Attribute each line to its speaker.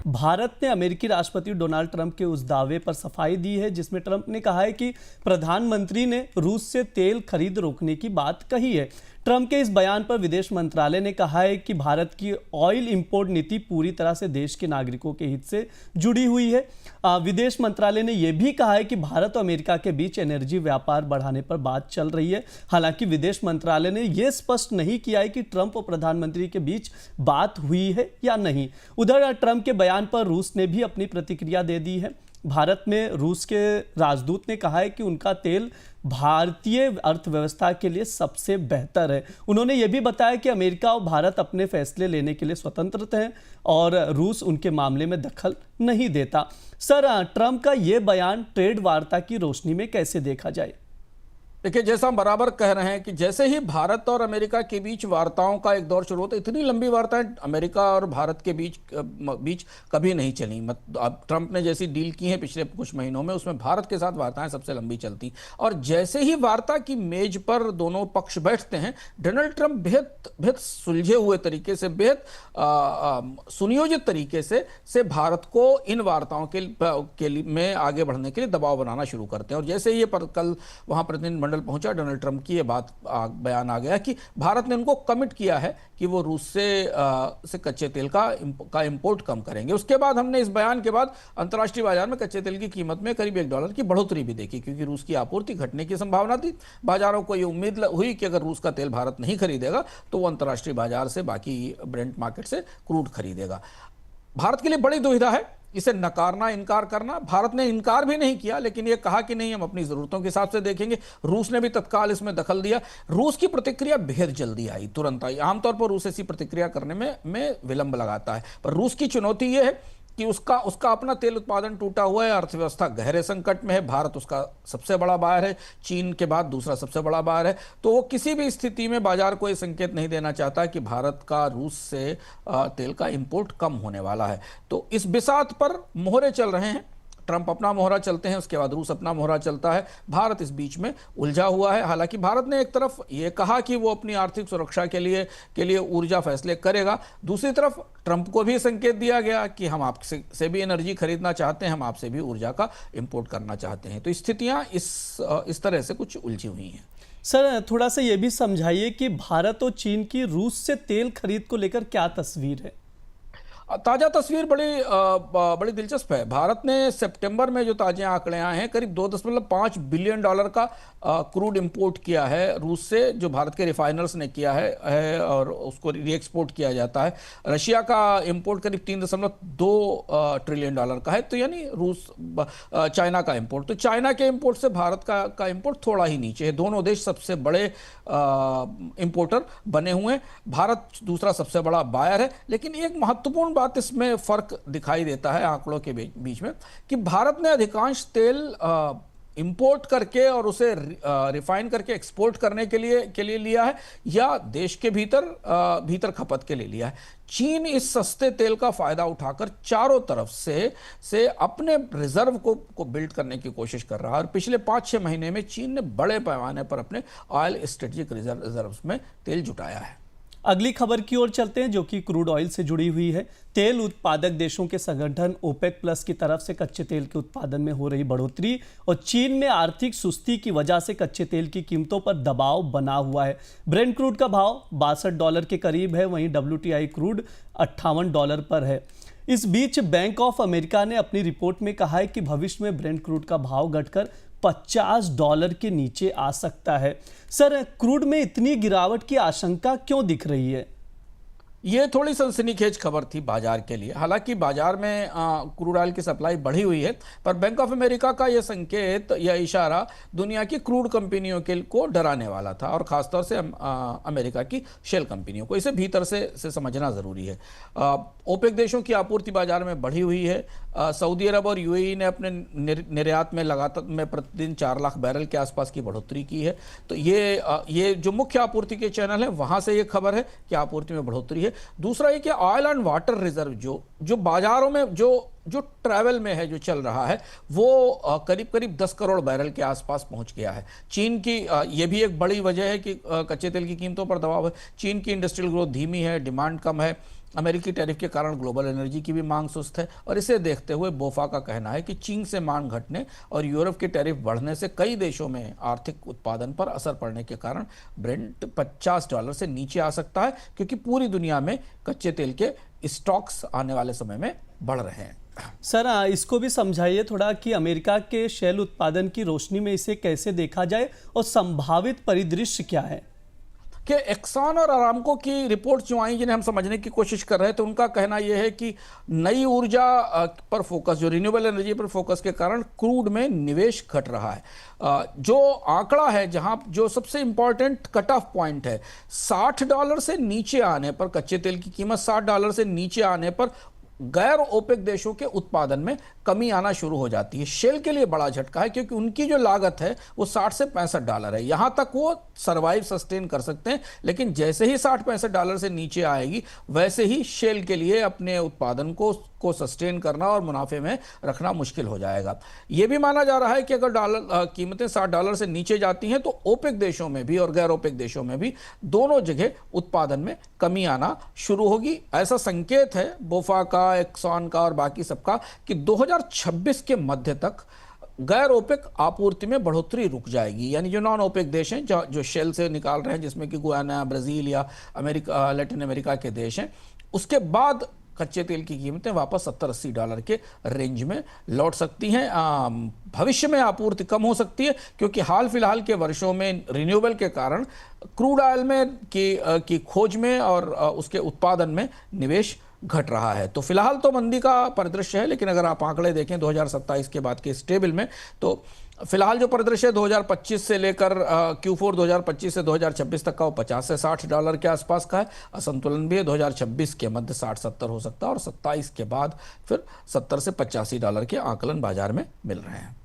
Speaker 1: भारत ने अमेरिकी राष्ट्रपति डोनाल्ड ट्रंप के उस दावे पर सफाई दी है जिसमें ट्रंप ने कहा है कि प्रधानमंत्री ने रूस से तेल खरीद रोकने की बात कही है। ट्रंप के इस बयान पर विदेश मंत्रालय ने कहा है कि भारत की ऑयल इंपोर्ट नीति पूरी तरह से देश के नागरिकों के हित से जुड़ी हुई है। विदेश मंत्रालय ने यह भी कहा है कि भारत और अमेरिका के बीच एनर्जी व्यापार बढ़ाने पर बात चल रही है। हालांकि विदेश मंत्रालय ने यह स्पष्ट नहीं किया है कि ट्रंप और प्रधानमंत्री के बीच बात हुई है या नहीं। उधर ट्रंप के बयान पर रूस ने भी अपनी प्रतिक्रिया दे दी है। भारत में रूस के राजदूत ने कहा है कि उनका तेल भारतीय अर्थव्यवस्था के लिए सबसे बेहतर है। उन्होंने यह भी बताया कि अमेरिका और भारत अपने फैसले लेने के लिए स्वतंत्र हैं और रूस उनके मामले में दखल नहीं देता। सर, ट्रंप का यह बयान ट्रेड वार्ता की रोशनी में कैसे देखा जाए?
Speaker 2: देखिए, जैसा हम बराबर कह रहे हैं कि जैसे ही भारत और अमेरिका के बीच वार्ताओं का एक दौर शुरू होता है, इतनी लंबी वार्ताएं अमेरिका और भारत के बीच कभी नहीं चली। अब ट्रंप ने जैसी डील की है पिछले कुछ महीनों में, उसमें भारत के साथ वार्ताएं सबसे लंबी चलती। और जैसे ही वार्ता की मेज पर दोनों पक्ष बैठते हैं, डोनाल्ड ट्रंप बेहद सुलझे हुए तरीके से, बेहद सुनियोजित तरीके से भारत को इन वार्ताओं के लिए में आगे बढ़ने के लिए दबाव बनाना शुरू करते हैं। और जैसे ही कल वहां प्रतिनिधिमंडल पहुंचा, डोनाल्ड ट्रंप की ये बात बयान आ गया कि भारत ने उनको कमिट किया है कि वो रूस से कच्चे तेल का इंपोर्ट कम करेंगे। उसके बाद हमने इस बयान के बाद अंतर्राष्ट्रीय बाजार में कच्चे तेल की कीमत में करीब $1 की बढ़ोतरी भी देखी, क्योंकि रूस की आपूर्ति घटने की संभावना थी। बाजारों को ये उम्मीद हुई कि अगर रूस का तेल भारत नहीं खरीदेगा तो वो अंतर्राष्ट्रीय बाजार से, बाकी ब्रेंट मार्केट से क्रूड खरीदेगा। भारत के लिए बड़ी दुविधा है इसे नकारना, इनकार करना। भारत ने इनकार भी नहीं किया, लेकिन यह कहा कि नहीं, हम अपनी जरूरतों के हिसाब से देखेंगे। रूस ने भी तत्काल इसमें दखल दिया। रूस की प्रतिक्रिया बेहद जल्दी आई, तुरंत आई। आमतौर पर रूस ऐसी प्रतिक्रिया करने में विलंब लगाता है, पर रूस की चुनौती यह है कि उसका अपना तेल उत्पादन टूटा हुआ है, अर्थव्यवस्था गहरे संकट में है। भारत उसका सबसे बड़ा बायर है, चीन के बाद दूसरा सबसे बड़ा बायर है। तो वो किसी भी स्थिति में बाजार को ये संकेत नहीं देना चाहता कि भारत का रूस से तेल का इंपोर्ट कम होने वाला है। तो इस बिसात पर मोहरे चल रहे हैं। ट्रंप अपना मोहरा चलते हैं, उसके बाद रूस अपना मोहरा चलता है। भारत इस बीच में उलझा हुआ है। हालांकि भारत ने एक तरफ ये कहा कि वो अपनी आर्थिक सुरक्षा के लिए ऊर्जा फैसले करेगा, दूसरी तरफ ट्रंप को भी संकेत दिया गया कि हम आपसे भी एनर्जी खरीदना चाहते हैं, हम आपसे भी ऊर्जा का इंपोर्ट करना चाहते हैं। तो स्थितियां इस तरह से कुछ उलझी हुई हैं।
Speaker 1: सर, थोड़ा सा ये भी समझाइए कि भारत और चीन की रूस से तेल खरीद को लेकर क्या तस्वीर है?
Speaker 2: ताजा तस्वीर बड़ी दिलचस्प है। भारत ने सितंबर में जो ताजे आंकड़े आए हैं, करीब $2.5 बिलियन का क्रूड इंपोर्ट किया है रूस से, जो भारत के रिफाइनर्स ने किया है और उसको रीएक्सपोर्ट किया जाता है। रशिया का इंपोर्ट करीब $3.2 ट्रिलियन का है। तो यानी चाइना का इंपोर्ट, तो चाइना के इंपोर्ट से भारत का इंपोर्ट थोड़ा ही नीचे है। दोनों देश सबसे बड़े इंपोर्टर बने हुए हैं। भारत दूसरा सबसे बड़ा बायर है। लेकिन एक महत्वपूर्ण बात इसमें फर्क दिखाई देता है आंकड़ों के बीच में, कि भारत ने अधिकांश तेल इंपोर्ट करके और उसे रिफाइन करके एक्सपोर्ट करने के लिए लिया है, या देश के भीतर खपत के लिए लिया है। चीन इस सस्ते तेल का फायदा उठाकर चारों तरफ से अपने रिजर्व को बिल्ड करने की कोशिश कर रहा है। और पिछले 5-6 महीने में चीन ने बड़े पैमाने पर अपने ऑयल स्ट्रेटेजिक रिजर्व्स में तेल जुटाया है।
Speaker 1: अगली खबर की ओर चलते हैं, जो कि क्रूड ऑयल से जुड़ी हुई है। तेल उत्पादक देशों के संगठन ओपेक प्लस की तरफ से कच्चे तेल के उत्पादन में हो रही बढ़ोतरी और चीन में आर्थिक सुस्ती की वजह से कच्चे तेल की कीमतों पर दबाव बना हुआ है। ब्रेंट क्रूड का भाव $62 के करीब है, वहीं WTI क्रूड $58 पर है। इस बीच बैंक ऑफ अमेरिका ने अपनी रिपोर्ट में कहा है कि भविष्य में ब्रेंट क्रूड का भाव घटकर $50 के नीचे आ सकता है। सर, क्रूड में इतनी गिरावट की आशंका क्यों दिख रही है?
Speaker 2: ये थोड़ी सनसनीखेज खबर थी बाजार के लिए। हालांकि बाजार में क्रूड ऑयल की सप्लाई बढ़ी हुई है, पर बैंक ऑफ अमेरिका का यह संकेत या इशारा दुनिया की क्रूड कंपनियों को डराने वाला था, और खासतौर से अमेरिका की शेल कंपनियों को। इसे भीतर से समझना जरूरी है। ओपेक देशों की आपूर्ति बाजार में बढ़ी हुई है। सऊदी अरब और यूएई ने अपने निर्यात में लगातार प्रतिदिन 4 लाख बैरल के आसपास की बढ़ोतरी की है। तो ये जो मुख्य आपूर्ति के चैनल है, वहां से ये खबर है कि आपूर्ति में बढ़ोतरी है। दूसरा ये कि ऑयल एंड वाटर रिजर्व जो बाजारों में जो ट्रैवल में है, जो चल रहा है, वो करीब 10 करोड़ बैरल के आसपास पहुंच गया है। चीन की ये भी एक बड़ी वजह है कि कच्चे तेल की कीमतों पर दबाव है। चीन की इंडस्ट्रियल ग्रोथ धीमी है, डिमांड कम है, अमेरिकी टैरिफ के कारण ग्लोबल एनर्जी की भी मांग सुस्त है और इसे देखते हुए बोफा का कहना है कि चीन से मांग घटने और यूरोप के टैरिफ बढ़ने से कई देशों में आर्थिक उत्पादन पर असर पड़ने के कारण ब्रेंट $50 से नीचे आ सकता है, क्योंकि पूरी दुनिया में कच्चे तेल के स्टॉक्स आने वाले समय में बढ़ रहे हैं।
Speaker 1: सर इसको भी समझाइए थोड़ा कि अमेरिका के शैल उत्पादन की रोशनी में इसे कैसे देखा जाए और संभावित परिदृश्य क्या है।
Speaker 2: कि एक्सॉन और अरामको की रिपोर्ट जो आई, जिन्हें हम समझने की कोशिश कर रहे हैं, तो उनका कहना यह है कि नई ऊर्जा पर फोकस, जो रिन्यूएबल एनर्जी पर फोकस के कारण क्रूड में निवेश घट रहा है। जो आंकड़ा है, जहां जो सबसे इंपॉर्टेंट कट ऑफ पॉइंट है, $60 से नीचे आने पर, कच्चे तेल की कीमत $60 से नीचे आने पर गैर ओपेक देशों के उत्पादन में कमी आना शुरू हो जाती है। शेल के लिए बड़ा झटका है, क्योंकि उनकी जो लागत है वो $60 से $65 है। यहां तक वो सर्वाइव सस्टेन कर सकते हैं, लेकिन जैसे ही $60-65 से नीचे आएगी, वैसे ही शेल के लिए अपने उत्पादन को सस्टेन करना और मुनाफे में रखना मुश्किल हो जाएगा। यह भी माना जा रहा है कि अगर कीमतें $60 से नीचे जाती हैं, तो ओपेक देशों में भी और गैर ओपेक देशों में भी दोनों जगह उत्पादन में कमी आना शुरू होगी। ऐसा संकेत है बोफा का, एक्सॉन का और बाकी सबका कि 2026 के मध्य तक गैर ओपेक आपूर्ति में बढ़ोतरी रुक जाएगी। यानी जो नॉन ओपेक देश हैं, जो शेल से निकाल रहे हैं, जिसमें कि गुयाना, ब्राजील या अमेरिका, लैटिन अमेरिका के देश हैं, उसके बाद कच्चे तेल की कीमतें वापस $70-80 के रेंज में लौट सकती हैं। भविष्य में आपूर्ति कम हो सकती है, क्योंकि हाल फिलहाल के वर्षों में रिन्यूएबल के कारण क्रूड ऑयल में की खोज में और उसके उत्पादन में निवेश घट रहा है। तो फिलहाल तो मंदी का परिदृश्य है, लेकिन अगर आप आंकड़े देखें 2027 के बाद के इस टेबल में, तो फिलहाल जो परिदृश्य 2025 से लेकर Q4 2025 से 2026 तक का, वो $50 से $60 के आसपास का है। असंतुलन भी है, 2026 के मध्य 60-70 हो सकता है और 27 के बाद फिर $70 से $85 के आकलन बाजार में मिल रहे हैं।